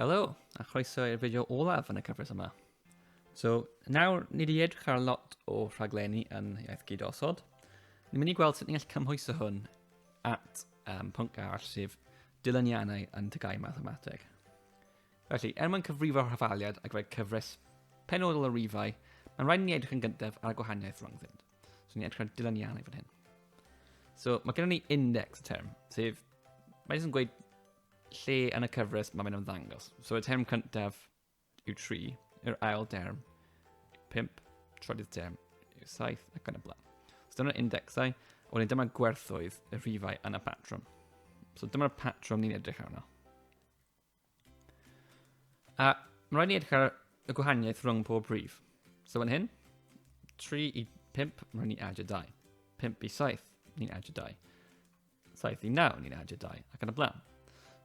Helo, a chroeso i'r fideo olaf yn y cyfres yma. So, nawr ni wedi edrych ar lot o rhaglenni yn Iaith Gydosod. Ni'n mynd i gweld sut ni'n gallu cymhwyso hwn at pwnc arall sef Dilyniannau yn tygau mathemateg. Felly, mwyn cyfrifo rhafaliad ac fe cyfres penodol o rifau, mae'n rhaid ni edrych yn gyntaf ar y gwahaniaeth rhwngddynt. So, ni'n edrych ar Dilyniannau fan hyn. So, mae gennym ni index y term, sef, mae'n yn gweud lle yn y cyfres mae fe'n ymddangos. So, y term cyntaf yw 3, yw'r ail term, 5, trydydd term, yw 7, ac yn y blaen. So, dyma'r indexau, ond dyma'r gwerthoedd y rhifau yn y patrwm. So, dyma'r patrwm ni'n edrych arno. A mae'n rhaid ni edrych ar y gwahaniaeth rhwng pob rhif. So, fan hyn, 3 i 5, mae'n rhaid ni adio 2. 5 i 7, ni'n adio 2. 7 i 9, ni'n adio 2, ac yn y blaen.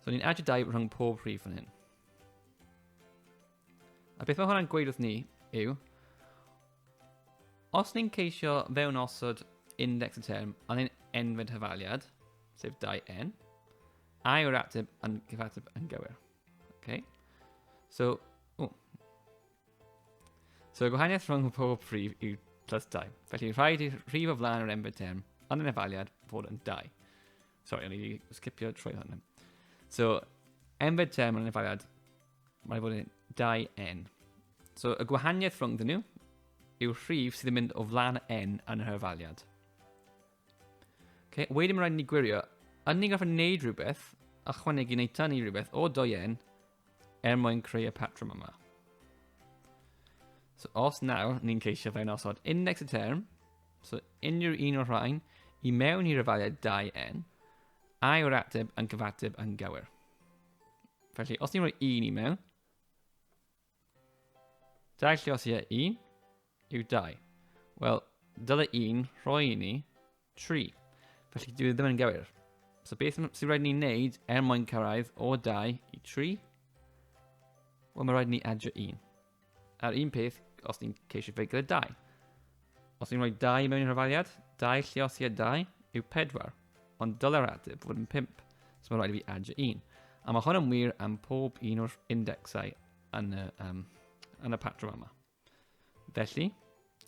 So, ni'n adio 2 rhwng pob rhif fan hyn. A beth mae hwnna'n gweud wrth ni yw, os ni'n ceisio fewn osod index y term, ond ni'n enfyd hyfaliad, sef 2n, a yw'r ateb yn gyfateb yn gywir. Okay? So, y gwahaniaeth rhwng pob rhif yw plus 2. Felly, rhaid i'r rhif o flaen yr enfyd term, ond yn hyfaliad, fod yn 2. Sorry, o'n i wedi skipio trwy hwnna. So, enfyd term yn hyfaliad, mae'n fod yn 2n. So, y gwahaniaeth rhwngdyn nhw yw'r rhif sydd yn mynd o flaen n yn yr hyfaliad. Okay, wedyn mae'n rhaid ni gwirio, yn ni'n gorfod wneud rhywbeth, a chwanegu neu tynnu rhywbeth o 2n mwyn creu y patrwm yma. So, os nawr ni'n ceisio fewn osod index y term, so unrhyw un o'r rhain, i mewn i'r hyfaliad 2n, a yw'r ateb yn gyfateb yn gywir. Felly, os ni'n rhoi 1 i mewn, 2 lluosau 1 yw 2. Wel, dyle 1 rhoi i ni 3. Felly, dwi ddim yn gywir. So, beth sy'n rhaid ni wneud mwyn cyrraedd o 2 i 3? Wel, mae rhaid ni adio 1. A'r un peth, os ni'n ceisio fe gyda 2. Os ni'n rhoi 2 mewn i'r hyfaliad, 2 lluosau 2 yw 4. Ond dylai'r ateb fod yn 5, so mae'n rhaid i fi adio 1. A mae hwn yn wir am pob un o'r indexau yn y patrwm yma. Felly,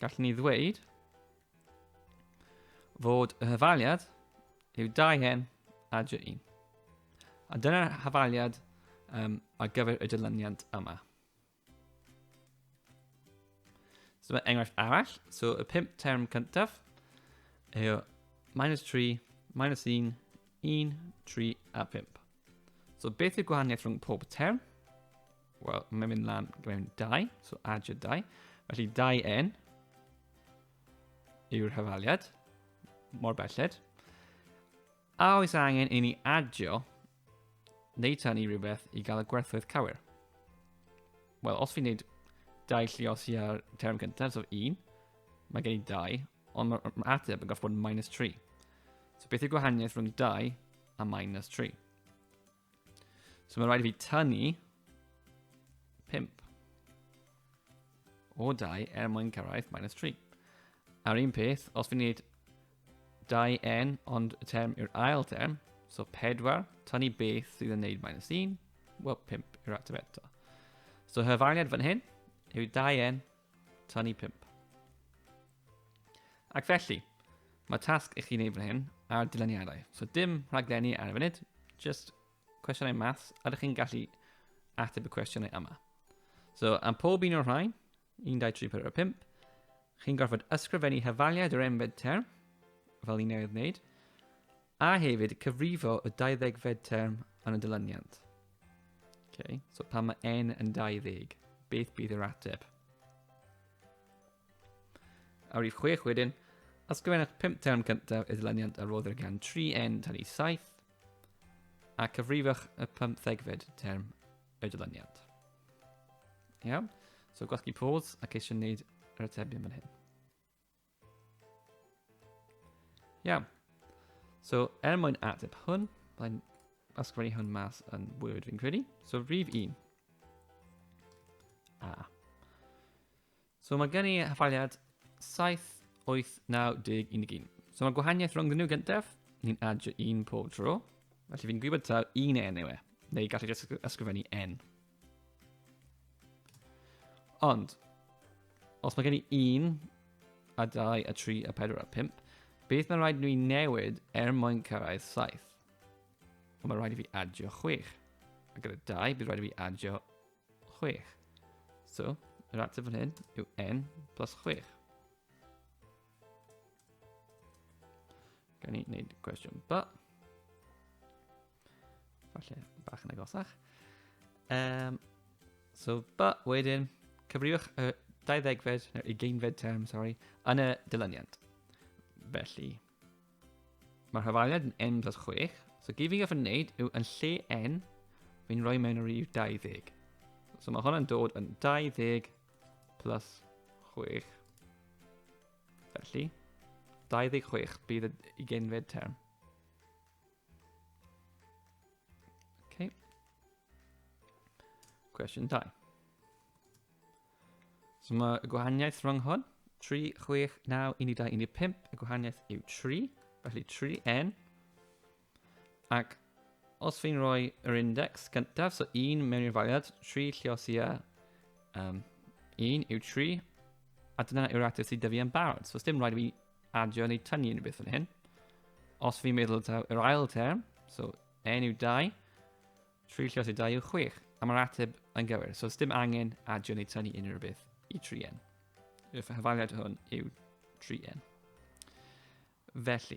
gallwn ni ddweud fod y hyfaliad yw 2n adio 1. A dyna'r hyfaliad ar gyfer y dilyniant yma. So mae enghraifft arall. So y 5 term cyntaf yw -3, -1, 1, 3 a 5. So beth yw'r gwahaniaeth rhwng pob term? Wel, mae'n mynd lan mewn 2, so adio 2. Felly 2n yw'r hyfaliad, mor belled. A oes angen i ni adio neu tynnu rhywbeth i gael y gwerthoedd cywir. Wel, os fi'n neud 2 lluosau ar term cyntaf, so 1, mae gen i 2, ond mae'r ateb yn gorfod bod yn -3. So beth yw'r gwahaniaeth rhwng 2 a -3? So mae'n rhaid i fi tynnu 5 o 2 mwyn cyrraedd -3. A'r un peth, os fi'n neud 2n ond y term yw'r ail term, so 4, tynnu beth sydd yn neud -1, wel 5 yw'r ateb eto. So hyfaliad fan hyn yw 2n tynnu 5. Ac felly, mae tasg i chi wneud fan hyn ar dilyniannau. So dim rhaglenni ar y funud, just cwestiynau maths, a ydych chi'n gallu ateb y cwestiynau yma. So, am pob un o'r rhain, 1, 2, 3, 4, 5, chi'n gorfod ysgrifennu hyfaliad yr enfed term, fel ni'n newydd wneud, a hefyd cyfrifo y 20fed term yn y dilyniant. Okay, so pan mae n yn 20, beth bydd yr ateb? A rhif 6 wedyn, ysgrifennwch 5 term cyntaf y dilyniant a roedd er gan 3n tynnu 7, a cyfrifwch y 15fed term y dilyniant. Iawn? So gwasgu pause ac eisiau wneud yr atebion fan hyn. Iawn. So, mwyn ateb hwn, byddai'n ysgrifennu hwn mas yn Word fi'n credu. So, rhif 1. A. So, mae gen i hyffaliad 7, 8, 9, 10, 11. So, mae'r gwahaniaeth rhwng nhw gyntaf, ni'n adio 1 pob tro. Felly fi'n gwybod taw 1n yw e, neu gallu ysgrifennu n. Ond, os mae gen i 1, a 2, a 3, a 4, a 5, beth mae'n rhaid i ni newid mwyn cyrraedd 7? Ond mae'n rhaid i fi adio 6. A gyda 2, bydd rhaid i fi adio 6. So, yr ateb fan hyn yw n plus 6. Gan ni wneud cwestiwn by. Falle bach yn agosach. So, by wedyn, cyfriwch y 20fed, neu'r 20fed term, yn y dilyniant. Felly, mae'r hyfaliad yn n plus 6. So, gyd fi'n gofyn wneud yw yn lle n, fi'n rhoi mewn yr i'w 20. So, mae hwnna'n dod yn 20 plus 6. Felly, 26 bydd y 20fed term. Okay. Cwestiwn 2. So mae y gwahaniaeth rhwng hwn, 3, 6, 9, 12, 15, y gwahaniaeth yw 3, felly 3n. Ac os fi'n rhoi yr index gyntaf, so 1 mewn i'r faliad, 3 lliosia 1 yw 3, a dyna yw'r ateb sydd 'da fi yn barod. So os dim rhaid i fi adio neu tynnu unrhyw beth fan hyn. Os fi'n meddwl taw yr ail term, so n yw 2, 3 lliosia 2 yw 6, a mae'r ateb yn gywir. So os dim angen adio neu tynnu unrhyw beth i 3n. Y hyfaliad hwn yw 3n. Felly,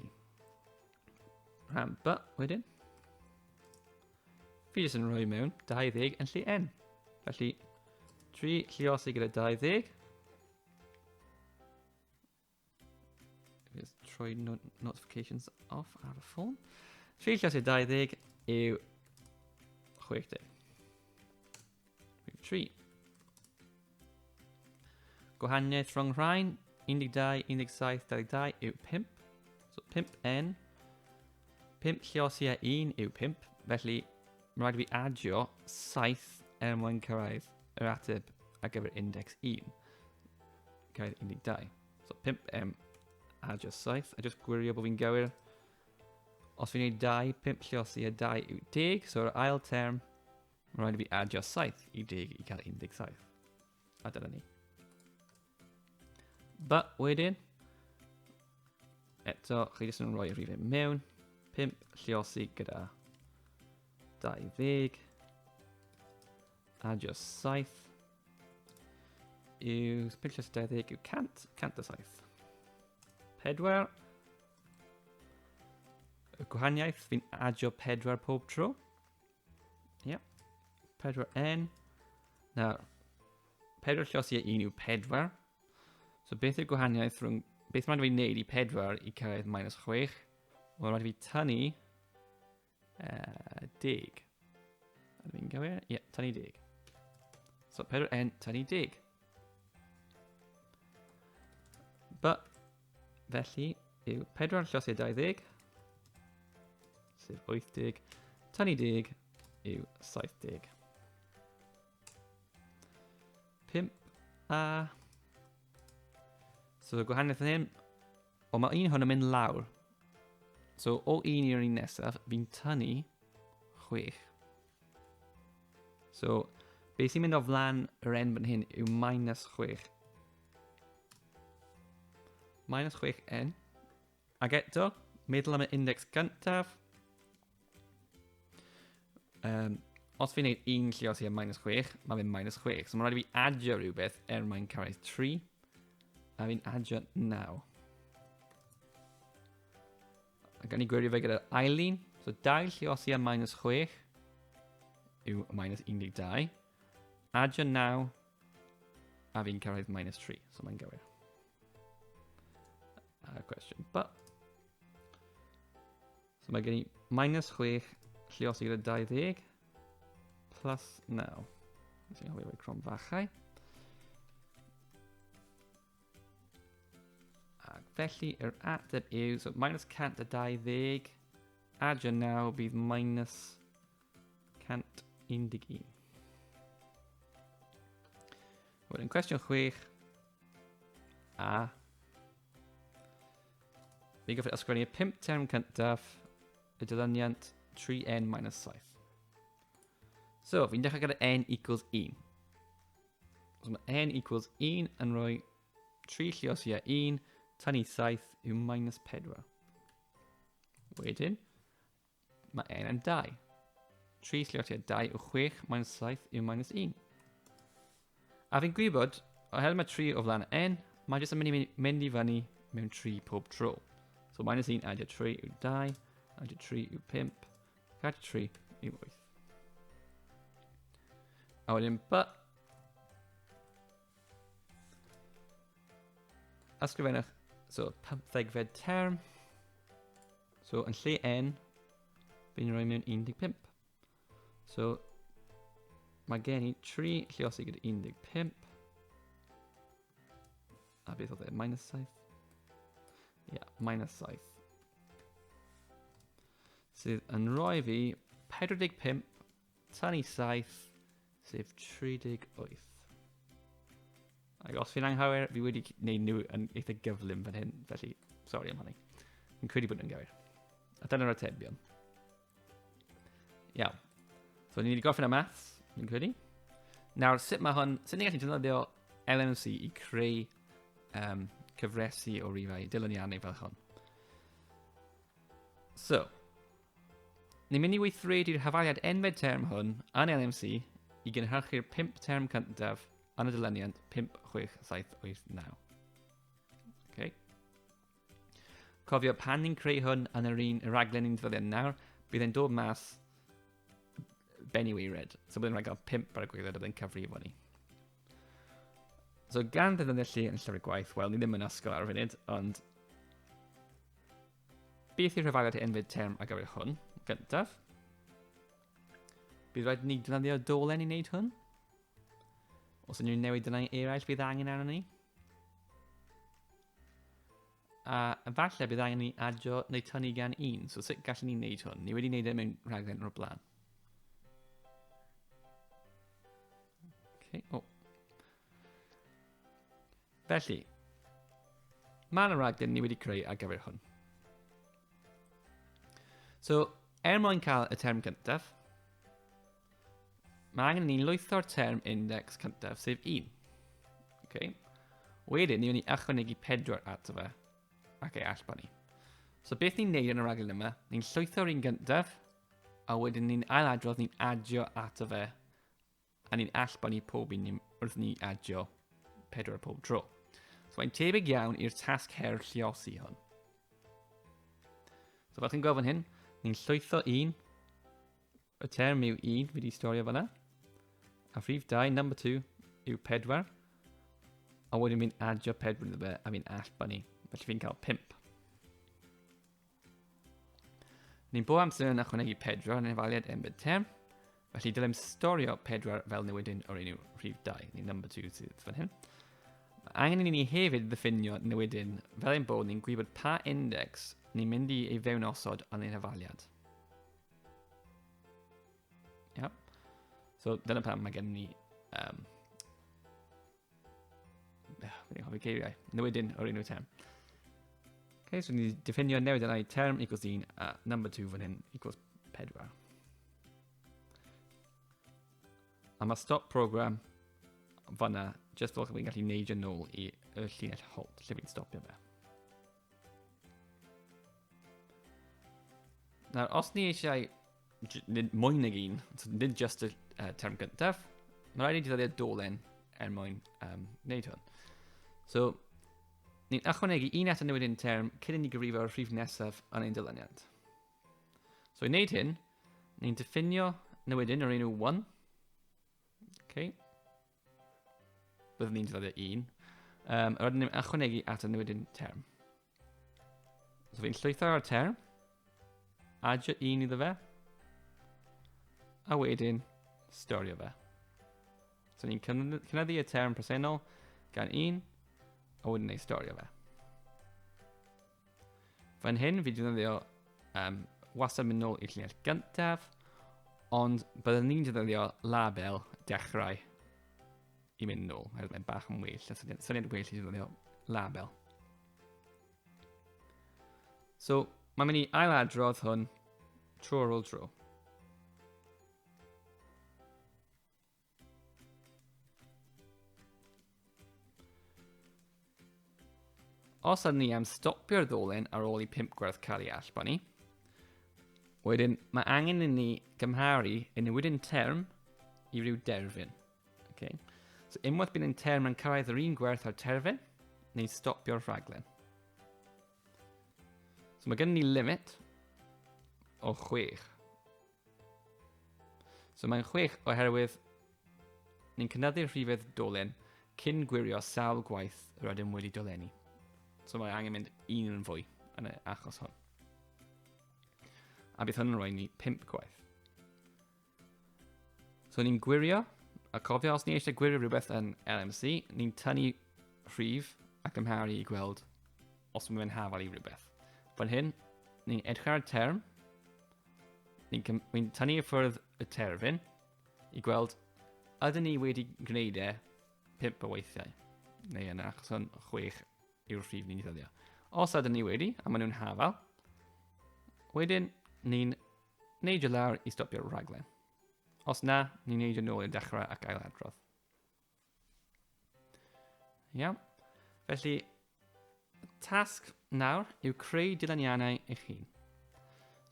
rhan by wedyn, fi jyst yn rhoi mewn 20 yn lle n. Felly, 3 lliosi gyda 20. Just troi notifications off ar y ffôn. 3 lliosi 20 yw 60. 3. Gwahaniaeth rhwng rhain, 12, 17, 22 yw 5. So 5n. 5 lliosia 1 yw 5. Felly, mae'n rhaid i fi adio 7 mwyn cyrraedd yr ateb ar gyfer index 1. Cyrraedd 12. So 5m adio 7. A jyst gwirio bod fi'n gywir. Os fi'n gwneud 2, 5 lliosia 2 yw 10. So yr ail term, mae'n rhaid i fi adio 7 i 10 i cael 17. A dyna ni. But wedyn, eto, chi jyst yn rhoi y rhifau mewn. 5 lliosi gyda 20. Adio 7. Yw 5 lliosi 20 yw 100. 107. 4. Y gwahaniaeth, fi'n adio 4 pob tro. Yep. 4n. Nawr, 4 lliosi 1 yw 4. So beth yw'r gwahaniaeth rhwng... Beth mae'n rhaid i fi wneud i 4 i cyrraedd minus 6? Wel, rhaid i fi tynnu 10. Ydw i'n gywir? Ie, tynnu 10. So 4n tynnu 10. But, felly, yw 4 lliosi 20, sef 80, tynnu 10 yw 70. 5 a... So, y gwahaniaeth yn hyn, o mae un hwn yn mynd lawr. So, o un i'r un nesaf, fi'n tynnu 6. So, beth sy'n mynd o flan yr n fan hyn yw minus 6. Minus 6n. Ac eto, meddwl am y index gyntaf. Os fi'n gwneud 1 lliosi am minus 6, mae fe'n minus 6. So, mae'n rhaid i fi adio rhywbeth mwyn cyrraedd 3. A fi'n adio 9. A gan ni gwirio fe gyda ail un. So 2 lliosi am minus 6 yw minus 12. Adio 9. A fi'n cyrraedd minus 3. So mae'n gywir. Question. But. So mae gen i minus 6 lliosi gyda 20. Plus 9. Sy'n hwyl o'i crom fachau. Felly, yr ateb yw, so minus 120, adio 9 bydd minus 111. Wedyn, cwestiwn 6. A. Fi'n goffi ysgrifennu y 5 term cyntaf, y dilyniant 3n minus 7. So, fi'n dechrau gyda n equals 1. So mae n equals 1 yn rhoi 3 lluosia 1 tynnu 7 yw minus 4. Wedyn, mae n yn 2. 3 lluosia 2 yw 6 minus 7 yw minus 1. A fi'n gwybod, oherwydd mae 3 o flaen n, mae jyst yn mynd i fyny mewn 3 pob tro. So minus 1 adio 3 yw 2, adio 3 yw 5, adio 3 yw 8. A wedyn but, ysgrifennwch, so 15fed term, so yn lle n, fi'n rhoi mewn 15. So, mae gen i 3 lluosig gyda 15, a beth oedd e, minus 7? Minus 7. Sydd yn rhoi fi 45 tynnu 7, sef 38. Ac os fi'n anghywir, fi wedi gwneud nhw yn eitha gyflym fan hyn, felly, sori am hynny. Fi'n credu bod yn gywir. A dyna'r atebion. Iawn. So, ni wedi gorffen y maths, fi'n credu. Nawr, sut ni'n gallu defnyddio LMC i creu cyfresu o rifau Dilyniannau fel hwn. So, ni'n mynd i weithredu'r hafaliad enfed term hwn yn LMC i gynhyrchu'r 5 term cyntaf yn y dilyniant 5, 6, 7, 8, 9. Okay. Cofio, pan ni'n creu hwn yn yr rhaglen ni'n ddyddiau nawr, bydd e'n dod mas benny weired. So bydd e'n rhaid gael 5 ar y gwaelod a bydd e'n cyfri efo ni. So gan ddefnyddio lle yn llyfr gwaith, wel, ni ddim yn ysgol ar y funud, ond beth yw'r hafaliad enfed term ar gyfer hwn, gyntaf? Bydd rhaid ni defnyddio dolen i wneud hwn? Os ydyn nhw'n newid yna eraill bydd angen arno ni? A falle bydd angen ni adio neu tynnu gan 1, so sut gallwn ni wneud hwn? Ni wedi wneud e mewn rhaglen o'r blaen. Okay. Felly, mae'n rhaglen ni wedi creu ar gyfer hwn. So, mwyn cael y term cyntaf, mae angen ni lwytho'r term index cyntaf, sef 1. Okay. Wedyn, ni wedi ychwanegu 4 ato fe, ac ei allbanu. So, beth ni'n neud yn y rhaglen yma, ni'n llwytho'r un gyntaf, a wedyn ni'n ailadrodd, ni'n adio ato fe, a ni'n allbanu pob un wrth ni adio 4 pob tro. So, mae'n tebyg iawn i'r tasg her lliosi hwn. So, fel chi'n gofyn hyn, ni'n llwytho 1, y term yw 1, fi wedi storio fyna. A rhif 2, number 2, yw 4. A wedyn fi'n adio 4 iddo fe, a fi'n allbanu. Felly fi'n cael 5. Ni'n bo amser yn ychwanegu 4 yn efaliad enfed term. Felly dylem storio 4 fel newidyn o'r enw rhif 2, neu number 2 sydd fan hyn. Angen i ni hefyd ddiffinio newidyn fel ein bod ni'n gwybod pa index ni'n mynd i ei fewn osod yn ein hafaliad. Yep. So, dyna pam mae gen ni newidyn o'r enw term. Okay, so ni diffinio newid yna i term equals 1 a number 2 fan hyn equals 4. A mae stop program fanna, just fel fi'n gallu neidio nôl i y llinell halt lle fi'n stopio fe. Nawr, os ni eisiau mwy nag un, so nid just y term gyntaf, mae rhaid i ddefnyddio dolen mwyn wneud hwn. So, ni'n ychwanegu un at y newidyn term cyn i ni gyfrifo'r rhif nesaf yn ein dilyniant. So, i wneud hyn, ni'n diffinio newidyn o'r enw 1. Okay. Byddwn ni'n defnyddio 1. A wedyn ni'n ychwanegu at y newidyn term. So, fi'n llwytho ar term, adio 1 iddo fe, a wedyn storio fe. So ni'n cynyddu y term presennol gan 1, a wedyn ei storio fe. Fan hyn, fi defnyddio wastad mynd nôl i'r llinell gyntaf, ond byddwn ni'n defnyddio label dechrau i mynd nôl. Mae'n bach yn well, syniad well i defnyddio label. So, mae'n mynd i ailadrodd hwn tro ar ôl tro. os ydyn ni am stopio'r ddolyn ar ôl I 5 gwerth cael ei allbanu, wedyn mae angen I ni gymharu I newidyn term I ryw derfyn. Okay. So unwaith bydd ein term yn cyrraedd yr un gwerth ar terfyn, neu stopio'r rhaglen. So mae gen ni limit o 6. So mae'n 6 oherwydd ni'n cynyddu'r rhifedd dolyn cyn gwirio sawl gwaith yr ydym wedi dolenni. So mae angen mynd un yn fwy yn y achos hwn. A bydd hwn yn rhoi ni 5 gwaith. So ni'n gwirio, a cofio os ni eisiau gwirio rhywbeth yn LMC, ni'n tynnu rhif ac ymharu I gweld os mae'n hafal I rhywbeth. Fan hyn, ni'n edrych ar y term, ni'n tynnu I ffwrdd y terfyn I gweld ydyn ni wedi gwneud 5 o weithiau. Neu yn achos hwn 6 yw'r rhif ni'n ddyddio. Os ydyn ni wedi, a maen nhw'n hafal, wedyn ni'n neidio lawr I stopio'r rhaglen. Os na, ni'n neidio nôl i'r dechrau ac ailadrodd. Iawn. Felly, tasg nawr yw creu dilyniannau eich hun.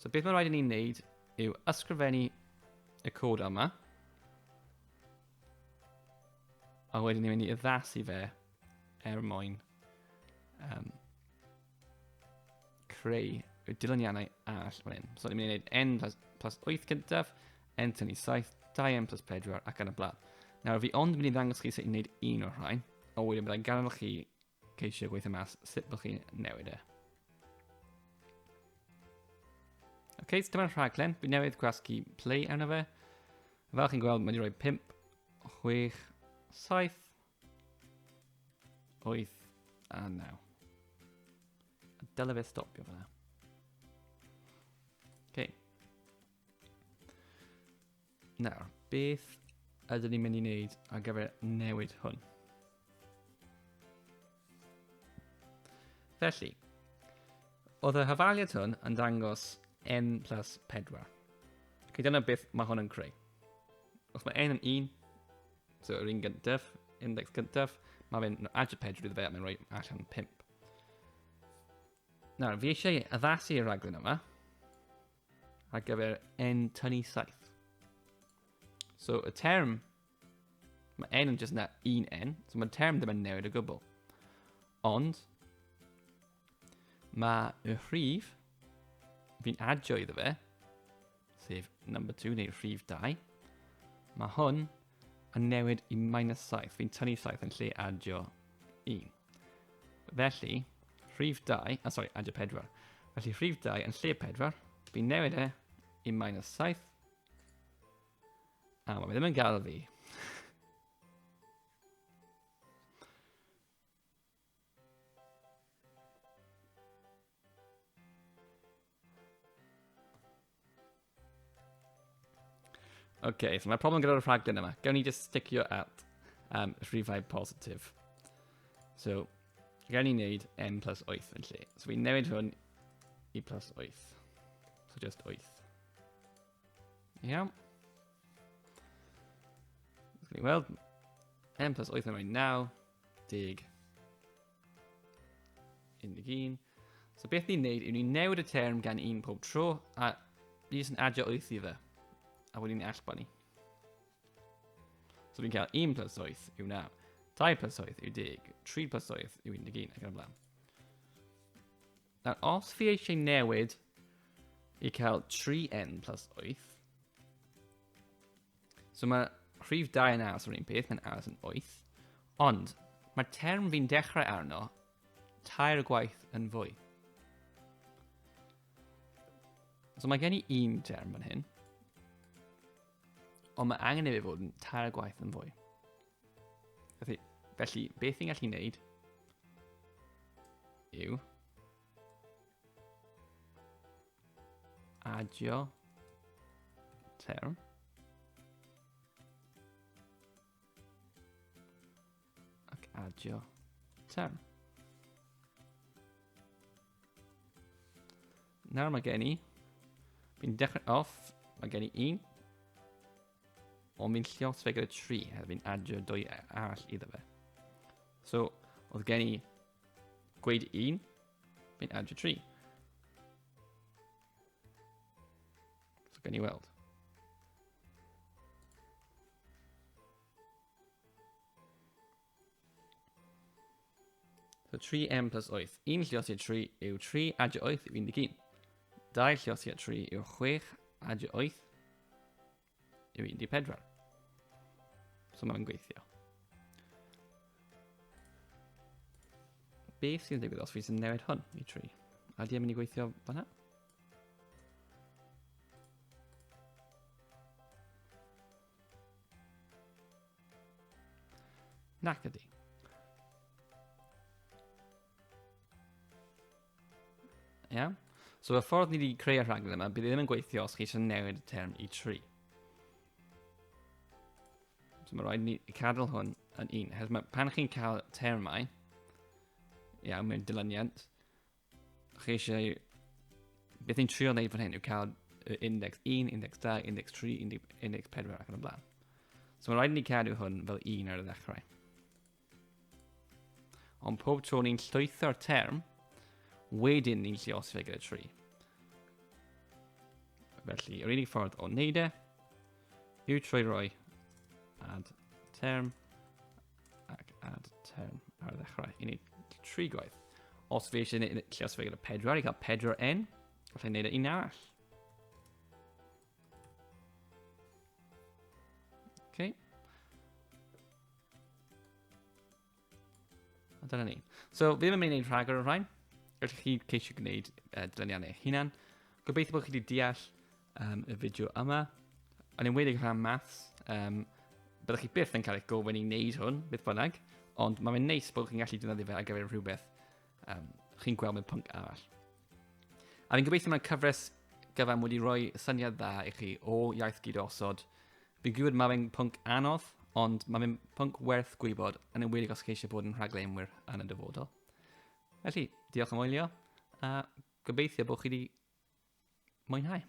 So beth mae rhaid I ni'n neud yw ysgrifennu y cod yma, a wedyn ni'n mynd I addasu fe mwyn creu y dilyniannau arall fan hyn. So ni'n mynd I wneud n plus 8 gyntaf, n tynnu 7, 2n plus 4 ac yn y blaen. Nawr fi ond yn mynd I ddangos chi sut I wneud un o'r rhain, a wedyn byddai'n gadael chi ceisio gweithio mas sut bych chi'n newid Ok, so dyma'r rhaglen. Fi newydd gwasgu play arno fe. Fel chi'n gweld, mae wedi rhoi 5, 6, 7, 8 a 9. A dyle fe stopio fyna. Ok. Nawr, beth ydyn ni'n mynd I wneud ar gyfer newid hwn? Felly, oedd y hafaliad hwn yn dangos n plus 4. Okay, dyna beth mae hwn yn creu. Os mae n yn 1, so yr un gyntaf, index gyntaf, mae fe'n adio 4 iddo fe, a mae'n rhoi allan 5. Nawr, fi eisiau addasu'r rhaglen yma ar gyfer n tynnu 7. So, y term, mae n yn just na 1n, so mae'r term ddim yn newid o gwbl. Ond, mae y rhif fi'n adio iddo fe, sef number 2 neu rhif 2, mae hwn yn newid I minus 7. Fi'n tynnu 7 yn lle adio 1. Felly, rhif 2, adio 4. Felly rhif 2 yn lle 4, fi'n newid I minus 7, a mae ddim yn gadael fi. Ok, so mae'r problem gyda'r rhaglen yma. Gawn ni just sticio at rhifau positif. So, gawn ni wneud n plus 8 yn lle. So fi'n newid hwn I plus 8. So just 8. Iawn. So ni weld, n plus 8 yn rhoi 9, 10, 11. So beth ni'n neud yw ni'n newid y term gan 1 pob tro, a ni jyst yn adio 8 I fe. A wedyn ni'n allbanu. So fi'n cael 1 plus 8 yw 9, 2 plus 8 yw 10, 3 plus 8 yw 11, ac yn y blaen. Nawr, os fi eisiau newid I cael 3n plus 8, so mae rhif 2 yn aros yr un peth, mae'n aros yn 8, ond mae'r term fi'n dechrau arno 2 gwaith yn fwy. So mae gen I un term fan hyn, ond mae angen I fe fod yn 2 gwaith yn fwy. Felly, beth fi'n gallu wneud yw adio term ac adio term. Nawr mae gen I, fi'n dechrau off, mae gen I 1, ond fi'n llios fe gyda 3, a fi'n adio 2 arall iddo fe. So, oedd gen I gweud 1, fi'n adio 3. So gan ni weld. So 3m plus 8. 1 lluosiad 3 yw 3 adio 8 yw 11. 2 lluosiad 3 yw 6 adio 8 yw 14. So mae'n gweithio. Beth sy'n digwydd os fi sy'n newid hwn i 3? A di am mynd i gweithio fanna? Nac ydi. Ia? So y ffordd ni wedi creu y rhaglen yma, bydd ddim yn gweithio os chi eisiau newid y term i 3. So mae rhaid ni cadw hwn yn 1. Hyd pan chi'n cael termau, mewn dilyniant, chi eisiau... Beth ni'n trio wneud fan hyn yw cael index 1, index 2, index 3, index 4 ac yn y blaen. So mae rhaid ni cadw hwn fel 1 ar y ddechrau. Ond pob tro ni'n llwytho'r term, wedyn ni'n lluosio gyda 3. Felly, yr unig ffordd o wneud yw trwy roi add term ac add term ar y ddechrau. I wneud 3 gwaith. Os fi eisiau lluosio gyda 4, i cael 4n, gallai wneud un arall. Okay. A dyna ni. So, fi ddim yn mynd i wneud rhagor o rhain. Gallwch chi ceisio gwneud Dilyniannau eich hunan. Gobeithio bod chi wedi deall y fideo yma. Yn enwedig rhan maths, byddwch chi byth yn cael eich gofyn i wneud hwn, byth bynnag, ond mae'n neis bod chi'n gallu defnyddio fe ar gyfer rhywbeth chi'n gweld mewn pwnc arall. A fi'n gobeithio mae'n cyfres gyfan wedi rhoi syniad dda i chi o iaith gydosod. Fi'n gwybod mae'n pwnc anodd, ond mae'n pwnc werth gwybod yn enwedig os chi eisiau bod yn rhaglenwyr yn y dyfodol. Felly, diolch am wylio, a gobeithio bod chi wedi mwynhau.